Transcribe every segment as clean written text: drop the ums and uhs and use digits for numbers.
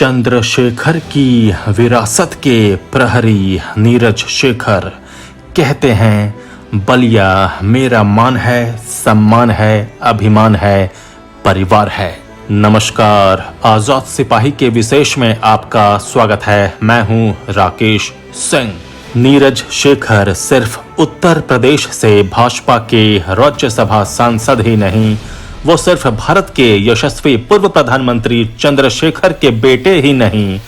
चंद्रशेखर की विरासत के प्रहरी नीरज शेखर कहते हैं, बलिया मेरा मान है, सम्मान है, अभिमान है, परिवार है। नमस्कार, आजाद सिपाही के विशेष में आपका स्वागत है। मैं हूं राकेश सिंह। नीरज शेखर सिर्फ उत्तर प्रदेश से भाजपा के राज्यसभा सांसद ही नहीं, वो सिर्फ भारत के यशस्वी पूर्व प्रधानमंत्री चंद्रशेखर के बेटे ही नहीं,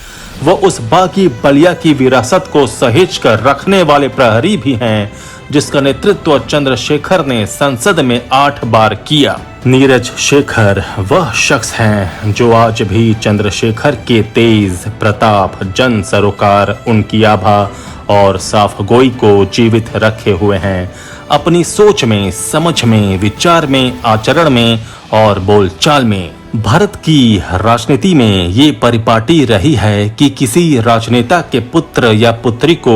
वो उस बागी बलिया की विरासत को सहेज कर रखने वाले प्रहरी भी हैं, जिसका नेतृत्व चंद्रशेखर ने संसद में 8 बार किया। नीरज शेखर वह शख्स हैं जो आज भी चंद्रशेखर के तेज प्रताप, जन सरोकार, उनकी आभा और साफ गोई को जीवित रखे हुए हैं। अपनी सोच में, समझ में, विचार में, आचरण में और बोलचाल में। भारत की राजनीति में ये परिपाटी रही है कि किसी राजनेता के पुत्र या पुत्री को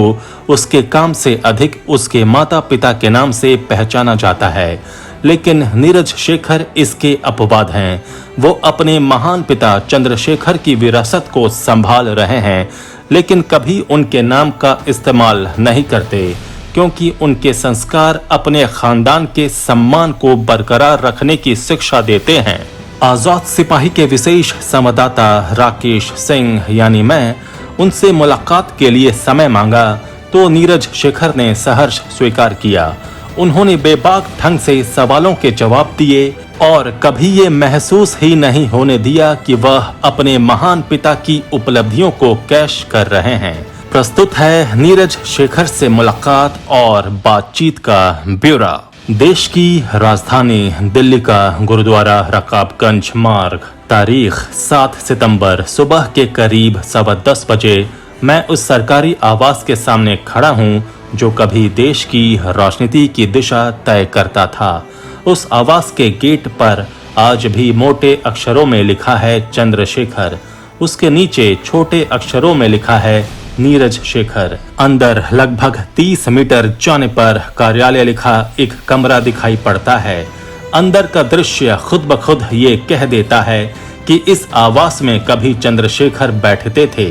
उसके काम से अधिक उसके माता पिता के नाम से पहचाना जाता है, लेकिन नीरज शेखर इसके अपवाद हैं। वो अपने महान पिता चंद्रशेखर की विरासत को संभाल रहे हैं, लेकिन कभी उनके नाम का इस्तेमाल नहीं करते, क्योंकि उनके संस्कार अपने खानदान के सम्मान को बरकरार रखने की शिक्षा देते हैं। आजाद सिपाही के विशेष संवाददाता राकेश सिंह यानी मैं उनसे मुलाकात के लिए समय मांगा तो नीरज शेखर ने सहर्ष स्वीकार किया। उन्होंने बेबाक ढंग से सवालों के जवाब दिए और कभी ये महसूस ही नहीं होने दिया कि वह अपने महान पिता की उपलब्धियों को कैश कर रहे हैं। प्रस्तुत है नीरज शेखर से मुलाकात और बातचीत का ब्यौरा। देश की राजधानी दिल्ली का गुरुद्वारा रकाबगंज मार्ग, तारीख 7 सितंबर सुबह के करीब 10:15 बजे मैं उस सरकारी आवास के सामने खड़ा हूँ जो कभी देश की राजनीति की दिशा तय करता था। उस आवास के गेट पर आज भी मोटे अक्षरों में लिखा है चंद्रशेखर। उसके नीचे छोटे अक्षरों में लिखा है नीरज शेखर। अंदर लगभग 30 मीटर जाने पर कार्यालय लिखा एक कमरा दिखाई पड़ता है। अंदर का दृश्य खुद ब खुद ये कह देता है कि इस आवास में कभी चंद्रशेखर बैठते थे।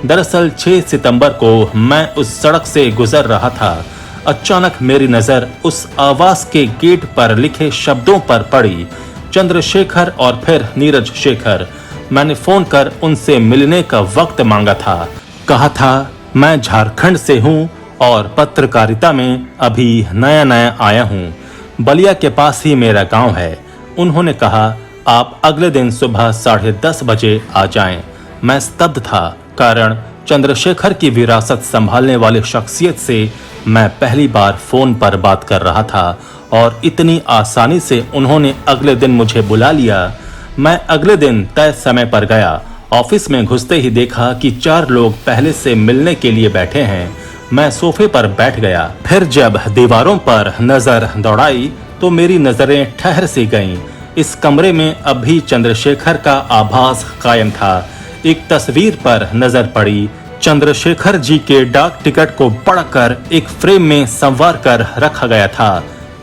दरअसल 6 सितंबर को मैं उस सड़क से गुजर रहा था। अचानक मेरी नजर उस आवास के गेट पर लिखे शब्दों पर पड़ी, चंद्रशेखर और फिर नीरज शेखर। मैंने फोन कर उनसे मिलने का वक्त मांगा था। कहा था मैं झारखंड से हूँ और पत्रकारिता में अभी नया आया हूँ। बलिया के पास ही मेरा गांव है। उन्होंने कहा आप अगले दिन सुबह 10:30 बजे आ जाएं। मैं स्तब्ध था, कारण चंद्रशेखर की विरासत संभालने वाले शख्सियत से मैं पहली बार फोन पर बात कर रहा था और इतनी आसानी से उन्होंने अगले दिन मुझे बुला लिया। मैं अगले दिन तय समय पर गया। ऑफिस में घुसते ही देखा कि 4 लोग पहले से मिलने के लिए बैठे हैं। मैं सोफे पर बैठ गया। फिर जब दीवारों पर नजर दौड़ाई तो मेरी नजरें ठहर सी गईं। इस कमरे में अभी चंद्रशेखर का आभास कायम था। एक तस्वीर पर नजर पड़ी। चंद्रशेखर जी के डाक टिकट को पढ़कर एक फ्रेम में संवार कर रखा गया था।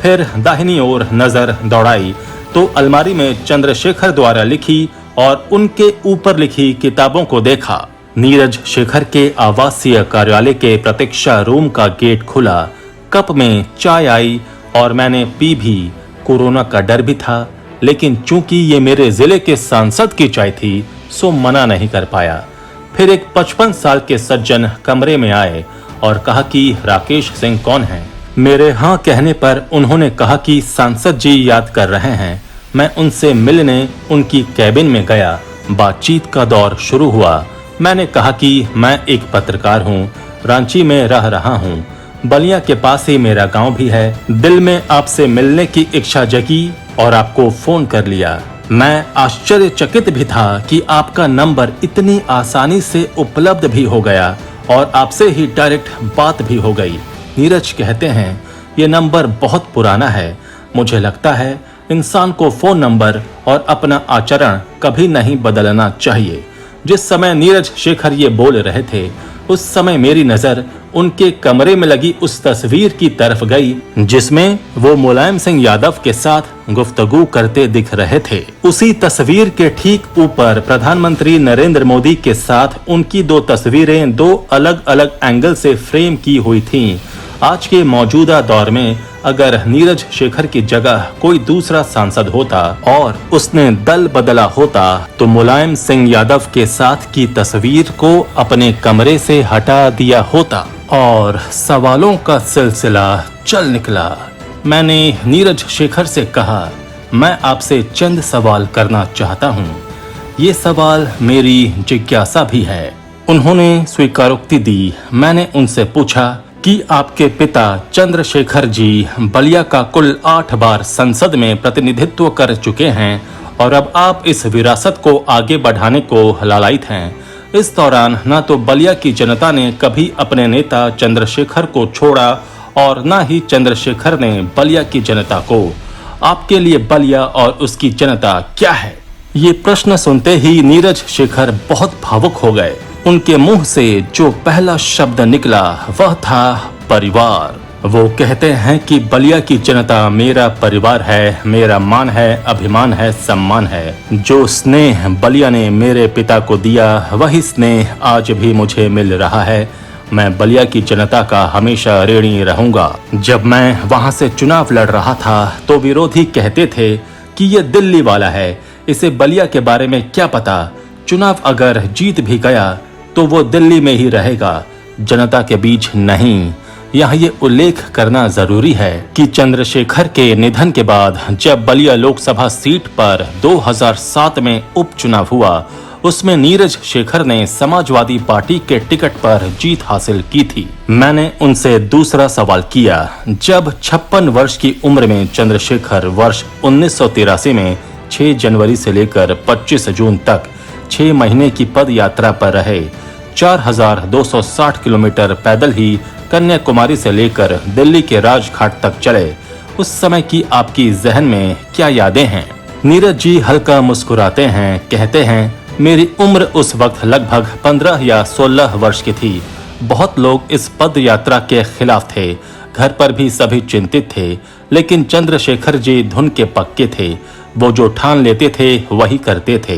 फिर दाहिनी ओर नजर दौड़ाई तो अलमारी में चंद्रशेखर द्वारा लिखी और उनके ऊपर लिखी किताबों को देखा। नीरज शेखर के आवासीय कार्यालय के प्रतीक्षा रूम का गेट खुला। कप में चाय आई और मैंने पी भी। कोरोना का डर भी था, लेकिन चूंकि ये मेरे जिले के सांसद की चाय थी सो मना नहीं कर पाया। फिर एक 55 साल के सज्जन कमरे में आए और कहा कि राकेश सिंह कौन है। मेरे हाँ कहने पर उन्होंने कहा कि सांसद जी याद कर रहे हैं। मैं उनसे मिलने उनकी कैबिन में गया। बातचीत का दौर शुरू हुआ। मैंने कहा कि मैं एक पत्रकार हूँ, रांची में रह रहा हूँ। बलिया के पास ही मेरा गांव भी है। दिल में आपसे मिलने की इच्छा जगी और आपको फोन कर लिया। मैं आश्चर्यचकित भी था कि आपका नंबर इतनी आसानी से उपलब्ध भी हो गया और आपसे ही डायरेक्ट बात भी हो गई। नीरज कहते हैं ये नंबर बहुत पुराना है। मुझे लगता है इंसान को फोन नंबर और अपना आचरण कभी नहीं बदलना चाहिए। जिस समय नीरज शेखर ये बोल रहे थे उस समय मेरी नजर उनके कमरे में लगी उस तस्वीर की तरफ गई जिसमें वो मुलायम सिंह यादव के साथ गुफ्तगू करते दिख रहे थे। उसी तस्वीर के ठीक ऊपर प्रधानमंत्री नरेंद्र मोदी के साथ उनकी दो तस्वीरें दो अलग अलग एंगल से फ्रेम की हुई थीं। आज के मौजूदा दौर में अगर नीरज शेखर की जगह कोई दूसरा सांसद होता और उसने दल बदला होता तो मुलायम सिंह यादव के साथ की तस्वीर को अपने कमरे से हटा दिया होता और सवालों का सिलसिला चल निकला। मैंने नीरज शेखर से कहा, मैं आपसे चंद सवाल करना चाहता हूँ। ये सवाल मेरी जिज्ञासा भी है। उन्होंने स्वीकारोक्ति दी। मैंने उनसे पूछा कि आपके पिता चंद्रशेखर जी बलिया का कुल 8 बार संसद में प्रतिनिधित्व कर चुके हैं और अब आप इस विरासत को आगे बढ़ाने को लालायित हैं। इस दौरान न तो बलिया की जनता ने कभी अपने नेता चंद्रशेखर को छोड़ा और न ही चंद्रशेखर ने बलिया की जनता को। आपके लिए बलिया और उसकी जनता क्या है? ये प्रश्न सुनते ही नीरज शेखर बहुत भावुक हो गए। उनके मुंह से जो पहला शब्द निकला वह था परिवार। वो कहते हैं कि बलिया की जनता मेरा परिवार है, मेरा मान है, अभिमान है, सम्मान है। जो स्नेह बलिया ने मेरे पिता को दिया वही स्नेह आज भी मुझे मिल रहा है। मैं बलिया की जनता का हमेशा ऋणी रहूंगा। जब मैं वहां से चुनाव लड़ रहा था तो विरोधी कहते थे कि ये दिल्ली वाला है, इसे बलिया के बारे में क्या पता। चुनाव अगर जीत भी गया तो वो दिल्ली में ही रहेगा, जनता के बीच नहीं। यहाँ ये उल्लेख करना जरूरी है कि चंद्रशेखर के निधन के बाद जब बलिया लोकसभा सीट पर 2007 में उपचुनाव हुआ उसमें नीरज शेखर ने समाजवादी पार्टी के टिकट पर जीत हासिल की थी। मैंने उनसे दूसरा सवाल किया, जब 56 वर्ष की उम्र में चंद्रशेखर वर्ष 1983 में 6 जनवरी से लेकर 25 जून तक 6 महीने की पद यात्रा पर रहे, 4260 किलोमीटर पैदल ही कन्याकुमारी से लेकर दिल्ली के राजघाट तक चले, उस समय की आपकी जहन में क्या यादें हैं? नीरज जी हल्का मुस्कुराते हैं, कहते हैं, मेरी उम्र उस वक्त लगभग 15 या 16 वर्ष की थी। बहुत लोग इस पद यात्रा के खिलाफ थे, घर पर भी सभी चिंतित थे, लेकिन चंद्रशेखर जी धुन के पक्के थे। वो जो ठान लेते थे वही करते थे।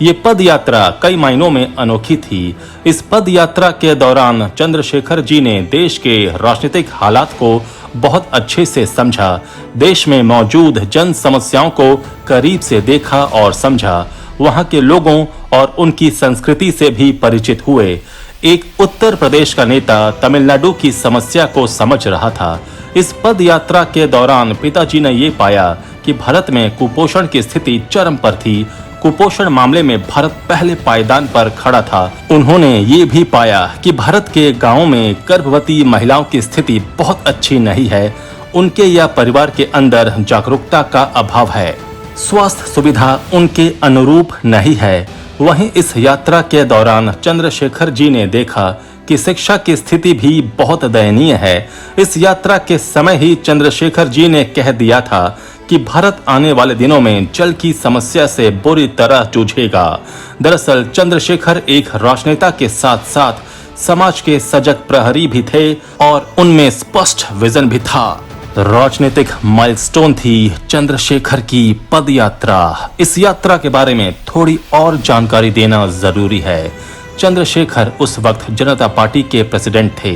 ये पद यात्रा कई मायनों में अनोखी थी। इस पद यात्रा के दौरान चंद्रशेखर जी ने देश के राजनीतिक हालात को बहुत अच्छे से समझा, देश में मौजूद जन समस्याओं को करीब से देखा और समझा, वहां के लोगों और उनकी संस्कृति से भी परिचित हुए। एक उत्तर प्रदेश का नेता तमिलनाडु की समस्या को समझ रहा था। इस पद यात्रा के दौरान पिताजी ने ये पाया कि भारत में कुपोषण की स्थिति चरम पर थी। कुपोषण मामले में भारत पहले पायदान पर खड़ा था। उन्होंने ये भी पाया कि भारत के गांवों में गर्भवती महिलाओं की स्थिति बहुत अच्छी नहीं है। उनके या परिवार के अंदर जागरूकता का अभाव है, स्वास्थ्य सुविधा उनके अनुरूप नहीं है। वहीं इस यात्रा के दौरान चंद्रशेखर जी ने देखा कि शिक्षा की स्थिति भी बहुत दयनीय है। इस यात्रा के समय ही चंद्रशेखर जी ने कह दिया था कि भारत आने वाले दिनों में जल की समस्या से बुरी तरह जूझेगा। दरअसल चंद्रशेखर एक राजनेता के साथ साथ समाज के सजग प्रहरी भी थे और उनमें स्पष्ट विजन भी था। राजनीतिक माइलस्टोन थी चंद्रशेखर की पद यात्रा। इस यात्रा के बारे में थोड़ी और जानकारी देना जरूरी है। चंद्रशेखर उस वक्त जनता पार्टी के प्रेसिडेंट थे।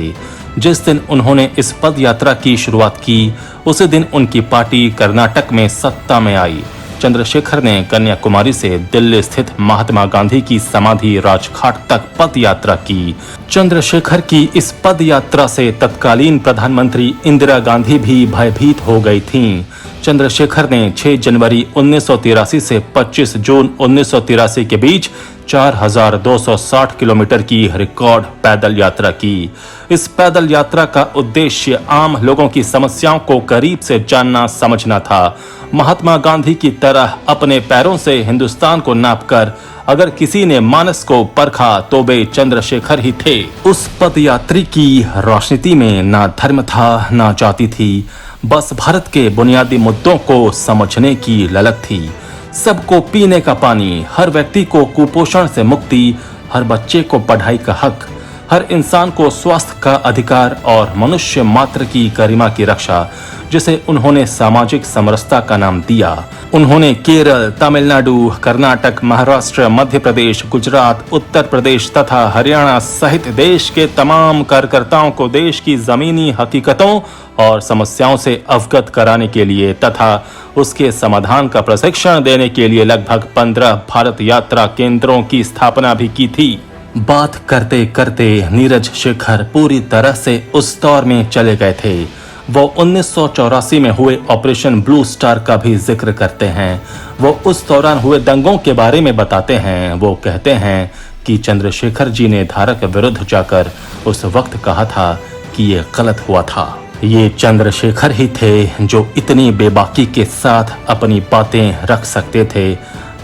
जिस दिन उन्होंने इस पद यात्रा की शुरुआत की उसी दिन उनकी पार्टी कर्नाटक में सत्ता में आई। चंद्रशेखर ने कन्याकुमारी से दिल्ली स्थित महात्मा गांधी की समाधि राजघाट तक पद यात्रा की। चंद्रशेखर की इस पद यात्रा से तत्कालीन प्रधानमंत्री इंदिरा गांधी भी भयभीत हो गई थीं। चंद्रशेखर ने 6 जनवरी 1983 से 25 जून 1983 के बीच 4260 किलोमीटर की रिकॉर्ड पैदल यात्रा की। इस पैदल यात्रा का उद्देश्य आम लोगों की समस्याओं को करीब से जानना समझना था। महात्मा गांधी की तरह अपने पैरों से हिंदुस्तान को नापकर अगर किसी ने मानस को परखा तो वे चंद्रशेखर ही थे। उस पदयात्री की राजनीति में ना धर्म था ना जाति थी, बस भारत के बुनियादी मुद्दों को समझने की ललक थी। सबको पीने का पानी, हर व्यक्ति को कुपोषण से मुक्ति, हर बच्चे को पढ़ाई का हक, हर इंसान को स्वास्थ्य का अधिकार और मनुष्य मात्र की गरिमा की रक्षा, जिसे उन्होंने सामाजिक समरसता का नाम दिया। उन्होंने केरल, तमिलनाडु, कर्नाटक, महाराष्ट्र, मध्य प्रदेश, गुजरात, उत्तर प्रदेश तथा हरियाणा सहित देश के तमाम कार्यकर्ताओं को देश की जमीनी हकीकतों और समस्याओं से अवगत कराने के लिए तथा उसके समाधान का प्रशिक्षण देने के लिए लगभग 15 भारत यात्रा केंद्रों की स्थापना भी की थी। बात करते करते नीरज शेखर पूरी तरह से उस दौर में चले गए थे। वो 1984 में हुए ऑपरेशन ब्लू स्टार का भी जिक्र करते हैं। वो उस दौरान हुए दंगों के बारे में बताते हैं। वो कहते हैं कि चंद्रशेखर जी ने धारा के विरुद्ध जाकर उस वक्त कहा था कि ये गलत हुआ था। ये चंद्रशेखर ही थे जो इतनी बेबाकी के साथ अपनी बातें रख सकते थे,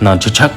न झिझक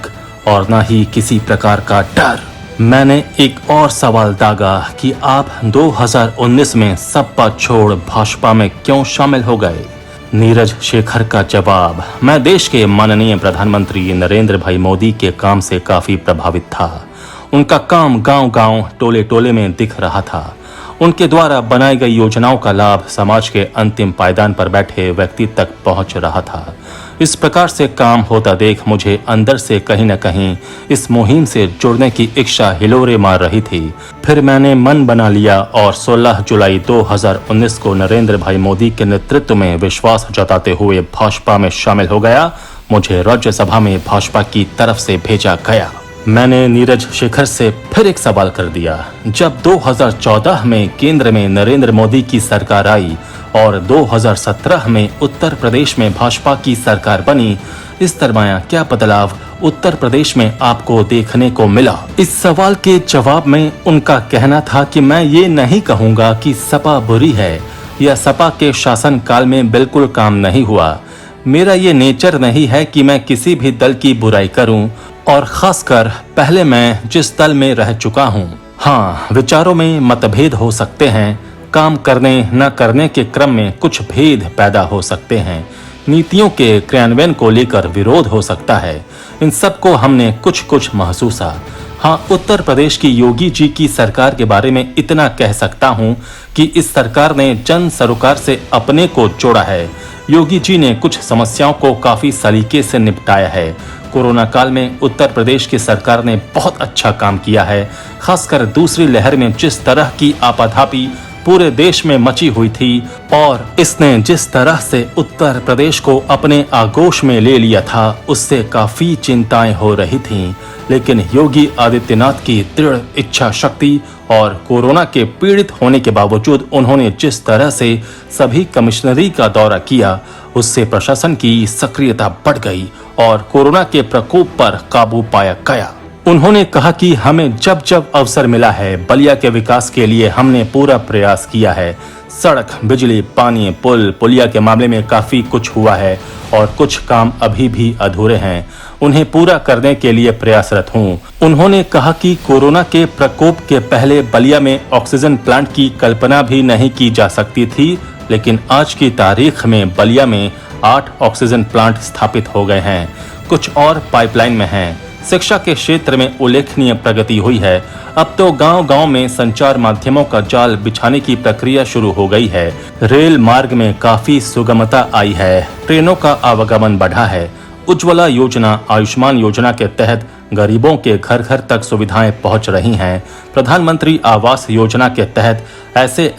और न ही किसी प्रकार का डर। मैंने एक और सवाल दागा कि आप 2019 में सपा छोड़ भाजपा में क्यों शामिल हो गए? नीरज शेखर का जवाब, मैं देश के माननीय प्रधानमंत्री नरेंद्र भाई मोदी के काम से काफी प्रभावित था। उनका काम गांव-गांव, टोले-टोले में दिख रहा था। उनके द्वारा बनाई गई योजनाओं का लाभ समाज के अंतिम पायदान पर बैठे व्यक्ति तक पहुंच रहा था। इस प्रकार से काम होता देख मुझे अंदर से कहीं न कहीं इस मुहिम से जुड़ने की इच्छा हिलोरे मार रही थी। फिर मैंने मन बना लिया और 16 जुलाई 2019 को नरेंद्र भाई मोदी के नेतृत्व में विश्वास जताते हुए भाजपा में शामिल हो गया। मुझे राज्यसभा में भाजपा की तरफ से भेजा गया। मैंने नीरज शेखर से फिर एक सवाल कर दिया। जब 2014 में केंद्र में नरेंद्र मोदी की सरकार आई और 2017 में उत्तर प्रदेश में भाजपा की सरकार बनी, इस दरमियान क्या बदलाव उत्तर प्रदेश में आपको देखने को मिला? इस सवाल के जवाब में उनका कहना था कि मैं ये नहीं कहूँगा कि सपा बुरी है या सपा के शासन काल में बिल्कुल काम नहीं हुआ। मेरा ये नेचर नहीं है कि मैं किसी भी दल की बुराई करूं, और खासकर पहले मैं जिस दल में रह चुका हूं। हाँ, विचारों में मतभेद हो सकते हैं, काम करने न करने के क्रम में कुछ भेद पैदा हो सकते हैं, नीतियों के क्रियान्वयन को लेकर विरोध हो सकता है। इन सब को हमने कुछ महसूसा। हाँ, उत्तर प्रदेश की योगी जी की सरकार के बारे में इतना कह सकता हूँ कि इस सरकार ने जन सरोकार से अपने को जोड़ा है। योगी जी ने कुछ समस्याओं को काफी सलीके से निपटाया है। कोरोना काल में उत्तर प्रदेश की सरकार ने बहुत अच्छा काम किया है। खासकर दूसरी लहर में जिस तरह की आपाधापी पूरे देश में मची हुई थी और इसने जिस तरह से उत्तर प्रदेश को अपने आगोश में ले लिया था, उससे काफी चिंताएं हो रही थीं। लेकिन योगी आदित्यनाथ की दृढ़ इच्छा शक्ति और कोरोना के पीड़ित होने के बावजूद उन्होंने जिस तरह से सभी कमिश्नरी का दौरा किया, उससे प्रशासन की सक्रियता बढ़ गई और कोरोना के प्रकोप पर काबू पाया गया। उन्होंने कहा कि हमें जब जब अवसर मिला है, बलिया के विकास के लिए हमने पूरा प्रयास किया है। सड़क, बिजली, पानी, पुल, पुलिया के मामले में काफी कुछ हुआ है और कुछ काम अभी भी अधूरे हैं। उन्हें पूरा करने के लिए प्रयासरत हूँ। उन्होंने कहा कि कोरोना के प्रकोप के पहले बलिया में ऑक्सीजन प्लांट की कल्पना भी नहीं की जा सकती थी, लेकिन आज की तारीख में बलिया में 8 ऑक्सीजन प्लांट स्थापित हो गए हैं। कुछ और पाइपलाइन में हैं। शिक्षा के क्षेत्र में उल्लेखनीय प्रगति हुई है। अब तो गांव-गांव में संचार माध्यमों का जाल बिछाने की प्रक्रिया शुरू हो गई है। रेल मार्ग में काफी सुगमता आई है। ट्रेनों का आवागमन बढ़ा है। उज्ज्वला योजना, आयुष्मान योजना के तहत गरीबों के घर घर तक सुविधाएं पहुंच रही हैं। प्रधानमंत्री आवास योजना के तहत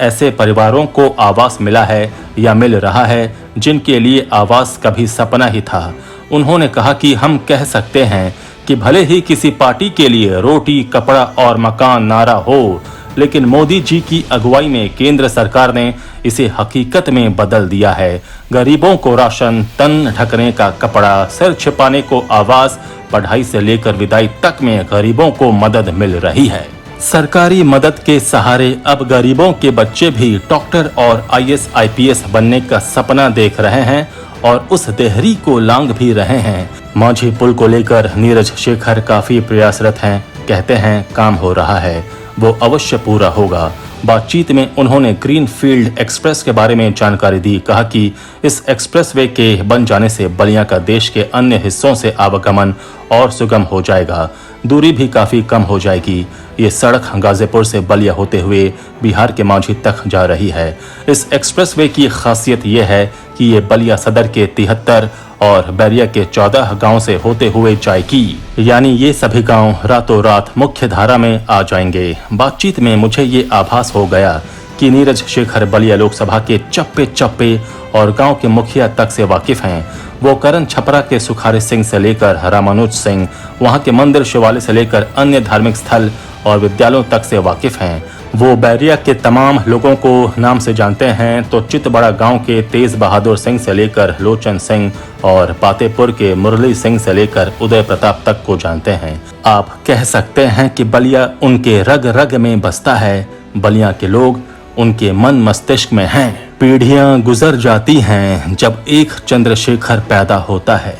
ऐसे परिवारों को आवास मिला है या मिल रहा है जिनके लिए आवास कभी सपना ही था। उन्होंने कहा कि हम कह सकते हैं कि भले ही किसी पार्टी के लिए रोटी, कपड़ा और मकान नारा हो, लेकिन मोदी जी की अगुवाई में केंद्र सरकार ने इसे हकीकत में बदल दिया है। गरीबों को राशन, तन ढकने का कपड़ा, सिर छिपाने को आवास, पढ़ाई से लेकर विदाई तक में गरीबों को मदद मिल रही है। सरकारी मदद के सहारे अब गरीबों के बच्चे भी डॉक्टर और IAS IPS बनने का सपना देख रहे हैं और उस देहरी को लांघ भी रहे हैं। माझी पुल को लेकर नीरज शेखर काफी प्रयासरत हैं। कहते हैं काम हो रहा है, वो अवश्य पूरा होगा। बातचीत में उन्होंने ग्रीनफील्ड एक्सप्रेस के बारे में जानकारी दी। कहा कि इस एक्सप्रेसवे के बन जाने से बलिया का देश के अन्य हिस्सों से आवागमन और सुगम हो जाएगा, दूरी भी काफी कम हो जाएगी। ये सड़क गाजीपुर से बलिया होते हुए बिहार के मांझी तक जा रही है। इस एक्सप्रेसवे की खासियत ये है कि ये बलिया सदर के 73 और बैरिया के 14 गांव से होते हुए जाएगी, यानी ये सभी गांव रातों रात मुख्य धारा में आ जाएंगे। बातचीत में मुझे ये आभास हो गया कि नीरज शेखर बलिया लोकसभा के चप्पे चप्पे और गांव के मुखिया तक से वाकिफ हैं। वो करण छपरा के सुखारी सिंह से लेकर रामानुज सिंह, वहां के मंदिर शिवालय से लेकर अन्य धार्मिक स्थल और विद्यालयों तक से वाकिफ हैं। वो बैरिया के तमाम लोगों को नाम से जानते हैं तो चितबड़ा गांव के तेज बहादुर सिंह से लेकर लोचन सिंह और पातेपुर के मुरली सिंह से लेकर उदय प्रताप तक को जानते हैं। आप कह सकते हैं कि बलिया उनके रग रग में बसता है। बलिया के लोग उनके मन मस्तिष्क में हैं। पीढ़ियां गुजर जाती हैं जब एक चंद्रशेखर पैदा होता है।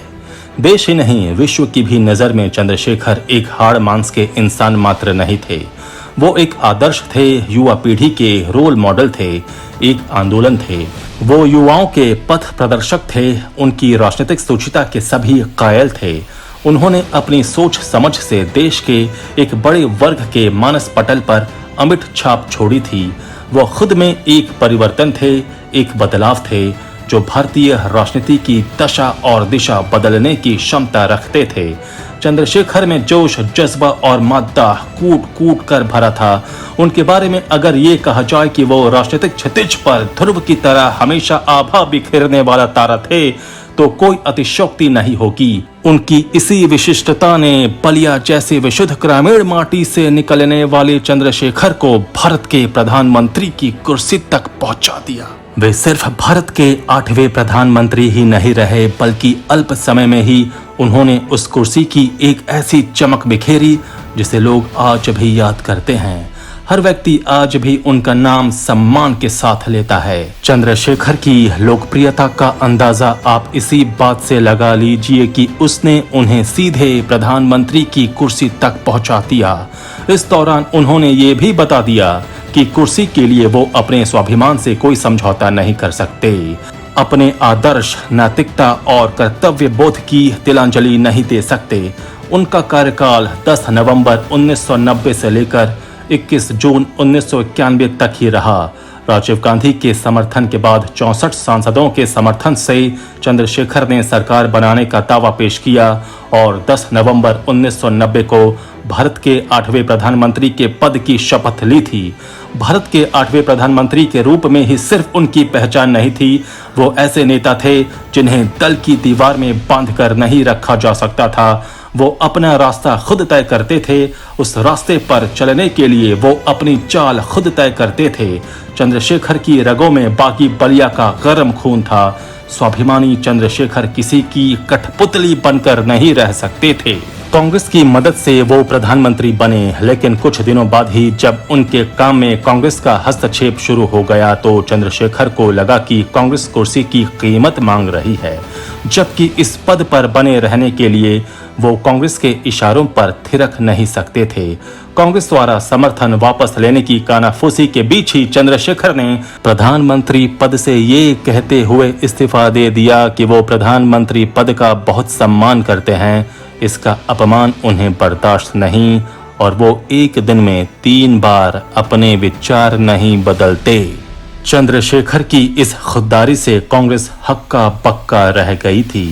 देश ही नहीं, विश्व की भी नजर में चंद्रशेखर एक हाड़ मांस के इंसान मात्र नहीं थे। वो एक आदर्श थे, युवा पीढ़ी के रोल मॉडल थे, एक आंदोलन थे। वो युवाओं के पथ प्रदर्शक थे, उनकी राजनीतिक सोचिता के सभी कायल थे। उन्होंने अपनी सोच समझ से देश के एक बड़े वर्ग के मानस पटल पर अमिट छाप छोड़ी थी। वो खुद में एक परिवर्तन थे, एक बदलाव थे जो भारतीय राजनीति की दशा और दिशा बदलने की क्षमता रखते थे। चंद्रशेखर में जोश, जज्बा और मादा कूट कूट कर भरा था। उनके बारे में अगर ये कहा जाए कि वो राजनीतिक क्षितिज पर ध्रुव की तरह हमेशा आभा बिखेरने वाला तारा थे तो कोई अतिशयोक्ति नहीं होगी। उनकी इसी विशिष्टता ने बलिया जैसे विशुद्ध ग्रामीण माटी से निकलने वाले चंद्रशेखर को भारत के प्रधानमंत्री की कुर्सी तक पहुंचा दिया। वे सिर्फ भारत के 8वें प्रधानमंत्री ही नहीं रहे बल्कि अल्प समय में ही उन्होंने उस कुर्सी की एक ऐसी चमक बिखेरी जिसे लोग आज भी याद करते हैं। हर व्यक्ति आज भी उनका नाम सम्मान के साथ लेता है। चंद्रशेखर की लोकप्रियता का अंदाजा आप इसी बात से लगा लीजिए कि उसने उन्हें सीधे प्रधानमंत्री की कुर्सी तक पहुंचा दिया। इस दौरान उन्होंने ये भी बता दिया कि कुर्सी के लिए वो अपने स्वाभिमान से कोई समझौता नहीं कर सकते। अपने आदर्श, नैतिकता और कर्तव्य बोध की तिलांजलि नहीं दे सकते। उनका कार्यकाल 10 नवंबर 1990 से लेकर 21 जून 1991 तक ही रहा। राजीव गांधी के समर्थन के बाद 64 सांसदों के समर्थन से चंद्रशेखर ने सरकार बनाने का दावा पेश किया और 10 नवंबर 1990 को भारत के 8वें प्रधानमंत्री के पद की शपथ ली थी। भारत के 8वें प्रधानमंत्री के रूप में ही सिर्फ उनकी पहचान नहीं थी, वो ऐसे नेता थे जिन्हें दल की दीवार में बांधकर नहीं रखा जा सकता था। वो अपना रास्ता खुद तय करते थे। उस रास्ते पर चलने के लिए वो अपनी चाल खुद तय करते थे। चंद्रशेखर की रगों में बागी बलिया का गर्म खून था। स्वाभिमानी चंद्रशेखर किसी की कठपुतली बनकर नहीं रह सकते थे। कांग्रेस की मदद से वो प्रधानमंत्री बने, लेकिन कुछ दिनों बाद ही जब उनके काम में कांग्रेस का हस्तक्षेप शुरू हो गया तो चंद्रशेखर को लगा कि कांग्रेस कुर्सी की कीमत मांग रही है, जबकि इस पद पर बने रहने के लिए वो कांग्रेस के इशारों पर थिरक नहीं सकते थे। कांग्रेस द्वारा समर्थन वापस लेने की कानाफूसी के बीच ही चंद्रशेखर ने प्रधानमंत्री पद से ये कहते हुए इस्तीफा दे दिया कि वो प्रधानमंत्री पद का बहुत सम्मान करते हैं, इसका अपमान उन्हें बर्दाश्त नहीं और वो एक दिन में 3 बार अपने विचार नहीं बदलते। चंद्रशेखर की इस खुददारी से कांग्रेस हक्का बक्का रह गई थी।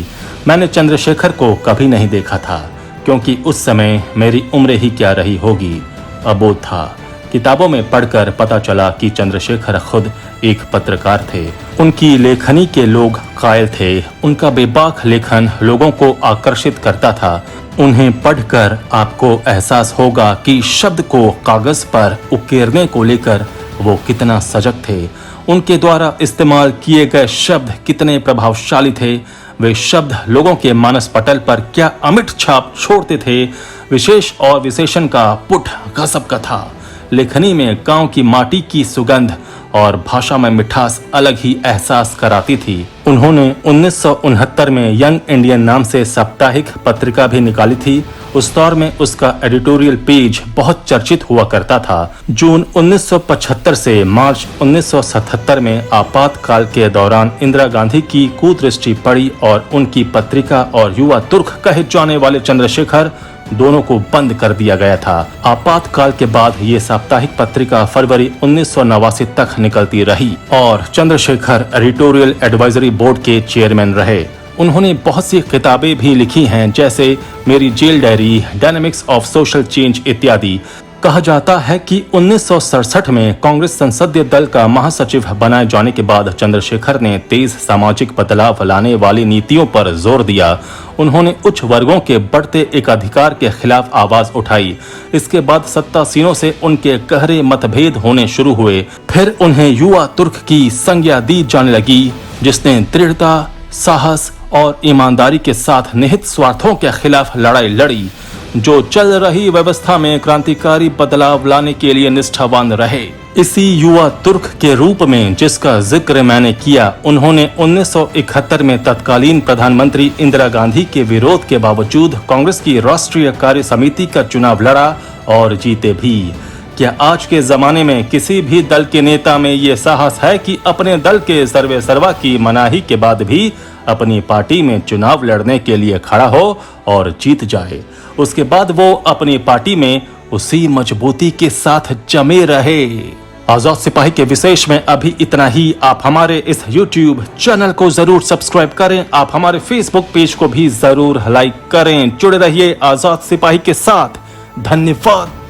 मैंने चंद्रशेखर को कभी नहीं देखा था क्योंकि उस समय मेरी उम्र ही क्या रही होगी, अबोध था। किताबों में पढ़कर पता चला कि चंद्रशेखर खुद एक पत्रकार थे। उनकी लेखनी के लोग कायल थे। उनका बेबाक लेखन लोगों को आकर्षित करता था। उन्हें पढ़कर आपको एहसास होगा कि शब्द को कागज पर उकेरने को लेकर वो कितना सजग थे। उनके द्वारा इस्तेमाल किए गए शब्द कितने प्रभावशाली थे। वे शब्द लोगों के मानस पटल पर क्या अमिट छाप छोड़ते थे। विशेष और विशेषण का पुट गजब का था। लेखनी में गांव की माटी की सुगंध और भाषा में मिठास अलग ही एहसास कराती थी। उन्होंने 1969 में यंग इंडियन नाम से साप्ताहिक पत्रिका भी निकाली थी। उस दौर में उसका एडिटोरियल पेज बहुत चर्चित हुआ करता था। जून 1975 से मार्च 1977 में आपातकाल के दौरान इंदिरा गांधी की कुदृष्टि पड़ी और उनकी पत्रिका और युवा तुर्क कहे जाने वाले चंद्रशेखर दोनों को बंद कर दिया गया था। आपातकाल के बाद ये साप्ताहिक पत्रिका फरवरी 1989 तक निकलती रही और चंद्रशेखर एडिटोरियल एडवाइजरी बोर्ड के चेयरमैन रहे। उन्होंने बहुत सी किताबें भी लिखी हैं, जैसे मेरी jail diary, dynamics of social change इत्यादि। कहा जाता है कि 1967 में कांग्रेस संसदीय दल का महासचिव बनाए जाने के बाद चंद्रशेखर ने तेज सामाजिक बदलाव लाने वाली नीतियों पर जोर दिया। उन्होंने उच्च वर्गों के बढ़ते एकाधिकार के खिलाफ आवाज उठाई। इसके बाद सत्तासीनों से उनके गहरे मतभेद होने शुरू हुए। फिर उन्हें युवा तुर्क की संज्ञा दी जाने लगी, जिसने दृढ़ता, साहस और ईमानदारी के साथ निहित स्वार्थों के खिलाफ लड़ाई लड़ी, जो चल रही व्यवस्था में क्रांतिकारी बदलाव लाने के लिए निष्ठावान रहे। इसी युवा तुर्क के रूप में जिसका जिक्र मैंने किया, उन्होंने 1971 में तत्कालीन प्रधानमंत्री इंदिरा गांधी के विरोध के बावजूद कांग्रेस की राष्ट्रीय कार्य समिति का चुनाव लड़ा और जीते भी। क्या आज के जमाने में किसी भी दल के नेता में ये साहस है कि अपने दल के सर्वे सर्वा की मनाही के बाद भी अपनी पार्टी में चुनाव लड़ने के लिए खड़ा हो और जीत जाए? उसके बाद वो अपनी पार्टी में उसी मजबूती के साथ जमे रहे। आजाद सिपाही के विशेष में अभी इतना ही। आप हमारे इस YouTube चैनल को जरूर सब्सक्राइब करें। आप हमारे Facebook पेज को भी जरूर लाइक करें। जुड़े रहिए आजाद सिपाही के साथ। धन्यवाद।